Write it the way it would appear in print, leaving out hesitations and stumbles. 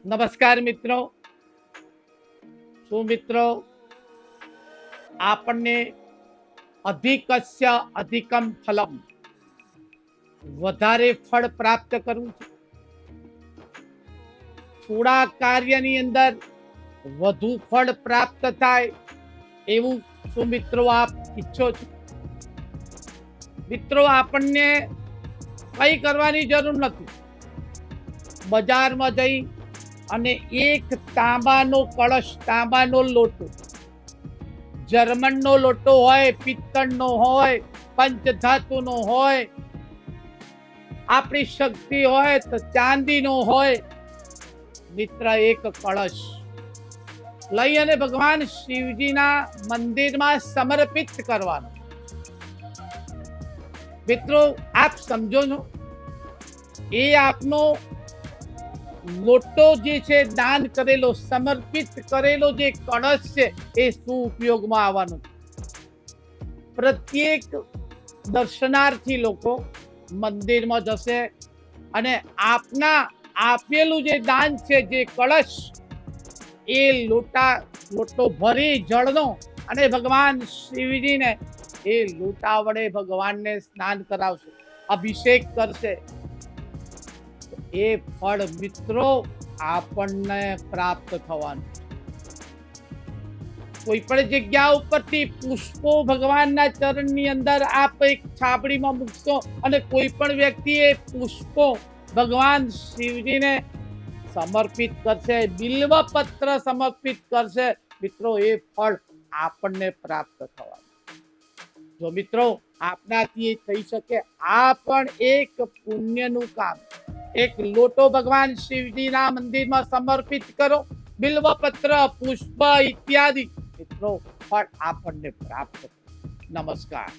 નમસ્કાર મિત્રો. શું મિત્રો આપણને અધિકસ્ય અધિકમ ફલમ વધારે ફળ પ્રાપ્ત કરવું છે? થોડા કાર્યની અંદર વધુ ફળ પ્રાપ્ત થાય એવું શું મિત્રો આપ ઈચ્છો છો? મિત્રો આપણને કઈ કરવાની જરૂર નથી. બજારમાં જઈ અને એક તાંબાનો કળશ, તાંબાનો લોટો, જર્મનનો લોટો હોય, પિત્તળનો હોય, પંચધાતુનો હોય, આપણી શક્તિ હોય તો ચાંદીનો હોય, મિત્ર એક કળશ લઈ અને ભગવાન શિવજીના મંદિરમાં સમર્પિત કરવાનો. મિત્રો આપ સમજો છો, એ આપનો લોટો જે છે, દાન કરેલો, સમર્પિત કરેલો જે કળશ છે, એ શું ઉપયોગમાં આવવાનો? પ્રત્યેક દર્શનાર્થી લોકો મંદિરમાં જશે અને આપના આપેલું જે દાન છે, જે કળશ, એ લોટો ભરી જળનો અને ભગવાન શિવજીને એ લોટા વડે ભગવાનને સ્નાન કરાવશે, અભિષેક કરશે. એ ફળ મિત્રો આપણને પ્રાપ્ત થવાનું. કોઈ પણ જગ્યા ઉપરથી પુષ્પો ભગવાનના ચરણની અંદર આપ એક છાબડીમાં મૂકશો અને કોઈ પણ વ્યક્તિ એ પુષ્પો ભગવાન શિવજીને સમર્પિત કરશે, બિલ્વપત્ર સમર્પિત કરશે, મિત્રો એ ફળ આપણને પ્રાપ્ત થવાનું. જો મિત્રો આપનાથી થઈ શકે, આ પણ એક પુણ્યનું કામ. એક લોટો ભગવાન શિવજીના મંદિરમાં સમર્પિત કરો, બિલ્વપત્ર, પુષ્પ ઇત્યાદિ, મિત્રો ફળ આપણને પ્રાપ્ત. નમસ્કાર.